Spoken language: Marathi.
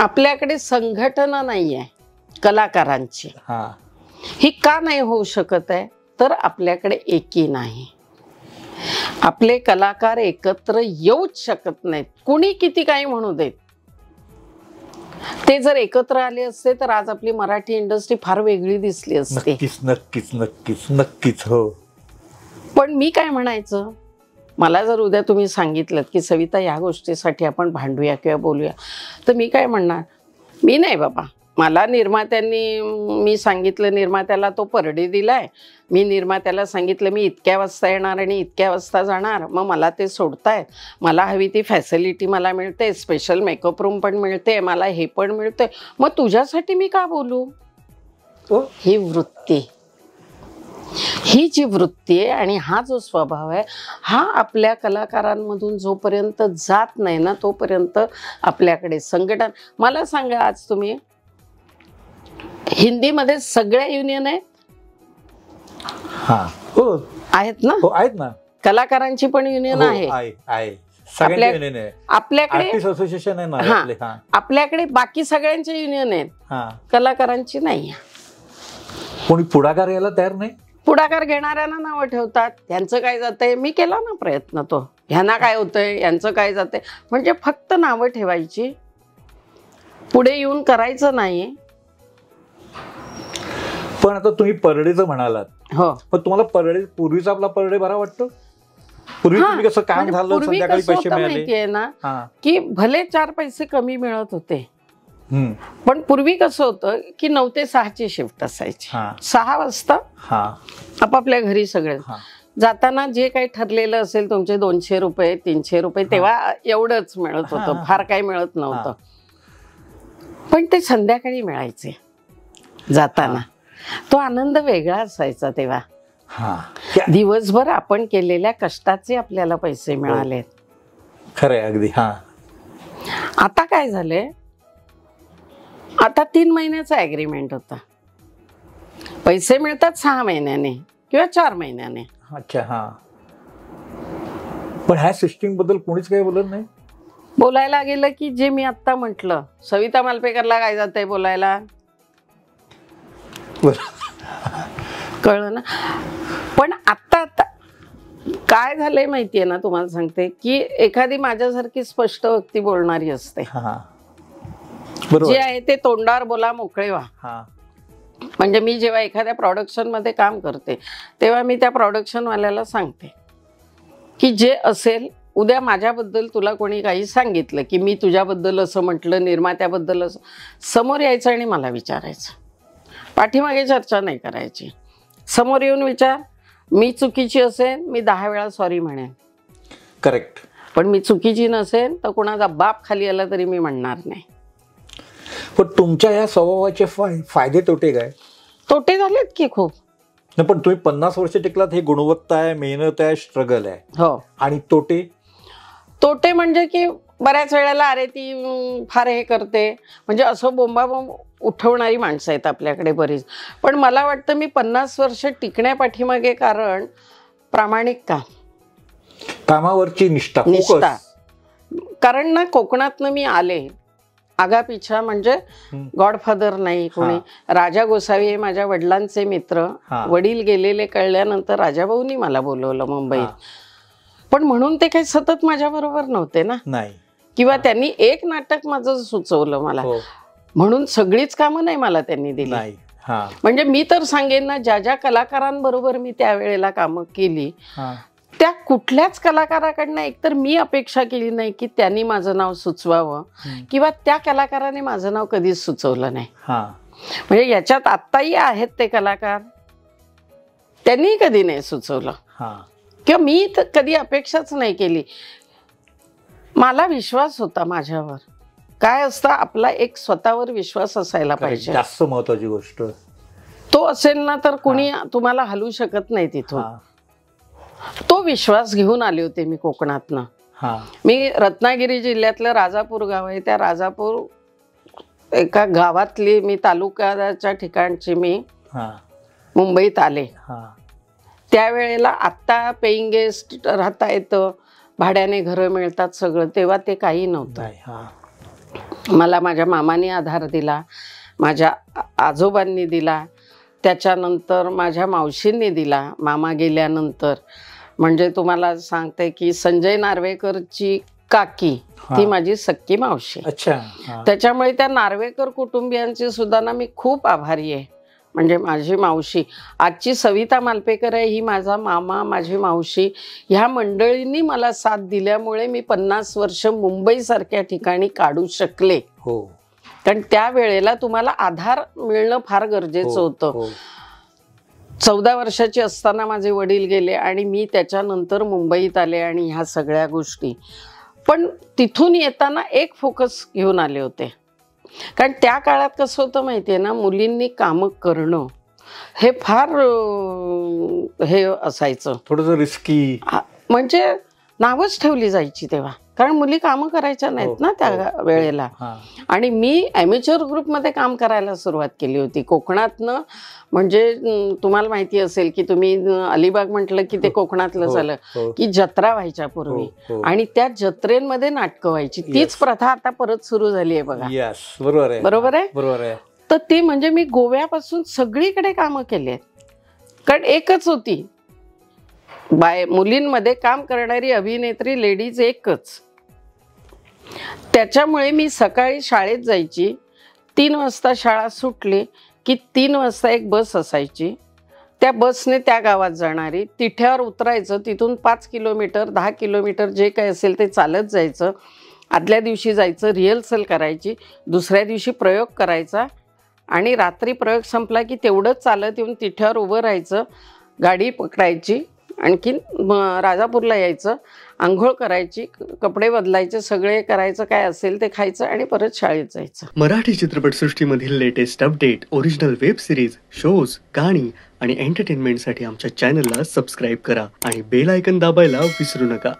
आपल्याकडे संघटना नाहीये कलाकारांची. ही का नाही होऊ शकत आहे तर आपल्याकडे एकी नाही. आपले कलाकार एकत्र येऊच शकत नाहीत. कुणी किती काही म्हणू देत, ते जर एकत्र आले असते तर आज आपली मराठी इंडस्ट्री फार वेगळी दिसली असते. नक्कीच नक्कीच नक्कीच नक्कीच. हो, पण मी काय म्हणायचं, मला जर उद्या तुम्ही सांगितलं की सविता या गोष्टीसाठी आपण भांडूया किंवा बोलूया, तर मी काय म्हणणार, मी नाही बाबा. मला निर्मात्यांनी, मी सांगितलं निर्मात्याला तो परडे दिलाय, मी निर्मात्याला सांगितलं मी इतक्या वाजता येणार आणि इतक्या वाजता जाणार, मग मला ते सोडतायत, मला हवी ती फॅसिलिटी मला मिळते, स्पेशल मेकअप रूम पण मिळते, मला हे पण मिळते, मग तुझ्यासाठी मी का बोलू? ही वृत्ती, ही जी वृत्ती आहे आणि हा जो स्वभाव आहे, हा आपल्या कलाकारांमधून जोपर्यंत जात नाही ना तोपर्यंत आपल्याकडे संघटन. मला सांगा, आज तुम्ही हिंदीमध्ये सगळ्या युनियन आहेत? हो आहेत ना? हो आहेत ना. कलाकारांची पण युनियन आहे. आपल्याकडे असोसिएशन आहे ना. आपल्याकडे बाकी सगळ्यांचे युनियन आहेत, कलाकारांची नाही. कोणी पुढाकार यायला तयार नाही. पुढाकार घेणाऱ्यांना नावं ठेवतात. यांचं काय जातंय, मी केला ना प्रयत्न तो, ह्यांना काय होतंय, यांचं काय जातंय, म्हणजे फक्त नावं ठेवायची, पुढे येऊन करायचं नाही. पण आता तुम्ही परडेचं म्हणालात, हो, पण तुम्हाला परडे, पूर्वीचा आपला परडे बरा वाटतो? पूर्वी तुम्ही कसं काम झालं, संध्याकाळी पैसे मिळाले ना, की भले 4 पैसे कमी मिळत होते, पण पूर्वी कसं होतं की 9 ते 6ची शिफ्ट असायची. 6 वाजता आपापल्या घरी सगळे जाताना जे काही ठरलेलं असेल, तुमचे 200 रुपये 300 रुपये तेव्हा एवढंच मिळत होतं, फार काही मिळत नव्हतं. पण ते संध्याकाळी मिळायचे जाताना, तो आनंद वेगळा असायचा तेव्हा. दिवसभर आपण केलेल्या कष्टाचे आपल्याला पैसे मिळाले. खरंय अगदी. आता काय झालंय, आता 3 महिन्याचा ऍग्रीमेंट होता, पैसे मिळतात 6 महिन्याने किंवा 4 महिन्याने. अच्छा. पण ह्या सिस्टीम बद्दल कोणीच काही बोलत नाही. बोलायला गेलं की जे मी आता म्हटलं, सविता मालपेकरला काय जातंय बोलायला, कळलं ना. पण आता काय झालंय माहितीये ना, तुम्हाला सांगते की एखादी माझ्यासारखी स्पष्ट व्यक्ती बोलणारी असते, जे आहे ते तोंडावर बोला, मोकळे व्हा. म्हणजे मी जेव्हा एखाद्या प्रोडक्शन मध्ये काम करते तेव्हा मी त्या प्रोडक्शन वाल्याला सांगते की जे असेल, उद्या माझ्याबद्दल तुला कोणी काही सांगितलं की मी तुझ्याबद्दल असं म्हटलं, निर्मात्याबद्दल असं, समोर यायचं आणि मला विचारायचं. पाठीमागे चर्चा नाही करायची, समोर येऊन विचार. मी चुकीची असेल, मी 10 वेळा सॉरी म्हणेन. करेक्ट. पण मी चुकीची नसेल तर कोणाचा बाप खाली आला तरी मी म्हणणार नाही. पण तुमच्या या स्वभावाचे फायदे तोटे काय? तोटे झालेत की खूप. पण तुम्ही 50 वर्ष टिकलात, हे गुणवत्ता आहे, मेहनत आहे, स्ट्रगल आहे. हो. आणि तोटे? तोटे म्हणजे की बऱ्याच वेळेला अरे ती फार हे करते, म्हणजे असं बोंबाबोंब उठवणारी माणसं आहेत आपल्याकडे बरीच. पण मला वाटतं मी 50 वर्ष टिकण्यापाठीमागे कारण प्रामाणिक काम, कामावरची निष्ठा. कारण ना कोकणातनं मी आले, आगापिछा म्हणजे गॉडफादर नाही कोणी. राजा गोसावी हे माझ्या वडिलांचे मित्र, वडील गेलेले कळल्यानंतर राजाभाऊनी मला बोलवलं मुंबईत. पण म्हणून ते काही सतत माझ्या बरोबर नव्हते ना, नाही. किंवा त्यांनी एक नाटक माझं सुचवलं मला, म्हणून सगळीच कामं नाही मला त्यांनी दिली. म्हणजे मी तर सांगेन ना, ज्या ज्या कलाकारांबरोबर मी त्यावेळेला कामं केली, त्या कुठल्याच कलाकाराकडनं एकतर मी अपेक्षा केली नाही की त्यांनी माझं नाव सुचवावं, किंवा त्या कलाकाराने माझं नाव कधीच सुचवलं नाही. म्हणजे याच्यात आत्ताही आहेत ते कलाकार, त्यांनी कधी नाही सुचवलं, किंवा मी तर कधी अपेक्षाच नाही केली. मला विश्वास होता माझ्यावर. काय असतं, आपला एक स्वतःवर विश्वास असायला पाहिजे, जास्त महत्वाची गोष्ट. तो असेल ना तर कुणी तुम्हाला हलवू शकत नाही तिथून. तो विश्वास घेऊन आले होते मी कोकणातनं. मी रत्नागिरी जिल्ह्यातलं राजापूर गाव आहे, त्या राजापूर एका गावातली मी, तालुक्याच्या ठिकाणची मी मुंबईत आले. त्यावेळेला आत्ता पेईंग गेस्ट राहता येतं, भाड्याने घरं मिळतात सगळं, तेव्हा ते काही नव्हतं. मला माझ्या मामाने आधार दिला, माझ्या आजोबांनी दिला, त्याच्यानंतर माझ्या मावशींनी दिला मामा गेल्यानंतर. म्हणजे तुम्हाला सांगते की संजय नार्वेकरची काकी ती माझी सक्की मावशी. अच्छा. त्याच्यामुळे त्या नार्वेकर कुटुंबियांची सुद्धा ना मी खूप आभारी आहे. म्हणजे माझी मावशी, आजची सविता मालपेकर आहे, ही माझा मामा, माझी मावशी, ह्या मंडळींनी मला साथ दिल्यामुळे मी 50 वर्ष मुंबईसारख्या ठिकाणी काढू शकले. हो. कारण त्या वेळेला तुम्हाला आधार मिळणं फार गरजेचं होतं. 14 वर्षाची असताना माझे वडील गेले आणि मी त्याच्यानंतर मुंबईत आले आणि ह्या सगळ्या गोष्टी. पण तिथून येताना एक फोकस घेऊन आले होते. कारण त्या काळात कसं होतं माहिती आहे ना, मुलींनी कामं करणं हे फार हे असायचं, थोडंसं रिस्की. म्हणजे नावच ठेवली जायची तेव्हा, कारण मुली कामं करायच्या नाहीत ना त्या वेळेला. आणि मी ॲमेच्युअर ग्रुपमध्ये काम करायला सुरुवात केली होती कोकणातनं. म्हणजे तुम्हाला माहिती असेल की तुम्ही अलिबाग म्हटलं की ते कोकणातलं झालं, की जत्रा व्हायच्या पूर्वी आणि त्या जत्रेमध्ये नाटकं व्हायची. तीच प्रथा आता परत सुरू झाली आहे बघा. बरोबर आहे. तर ती म्हणजे मी गोव्यापासून सगळीकडे कामं केली आहेत. कारण एकच होती मुलींमध्ये काम करणारी अभिनेत्री, लेडीज एकच. त्याच्यामुळे मी सकाळी शाळेत जायची, 3 वाजता शाळा सुटली की 3 वाजता एक बस असायची, त्या बसने त्या गावात जाणारी, तिठ्यावर उतरायचं, तिथून 5 किलोमीटर 10 किलोमीटर जे काही असेल ते चालत जायचं. आदल्या दिवशी जायचं, रिहर्सल करायची, दुसऱ्या दिवशी प्रयोग करायचा आणि रात्री प्रयोग संपला की तेवढंच चालत येऊन तिठ्यावर उभं राहायचं, गाडी पकडायची, आणखीन राजापूरला यायचं, आंघोळ करायची, कपडे बदलायचे, सगळे करायचं, काय असेल ते खायचं आणि परत शाळेत जायचं. मराठी चित्रपटसृष्टीमधील latest update, original web series, shows, गाणी आणि एंटरटेनमेंटसाठी आमच्या चॅनलला सबस्क्राईब करा आणि बेल आयकॉन दाबायला विसरू नका.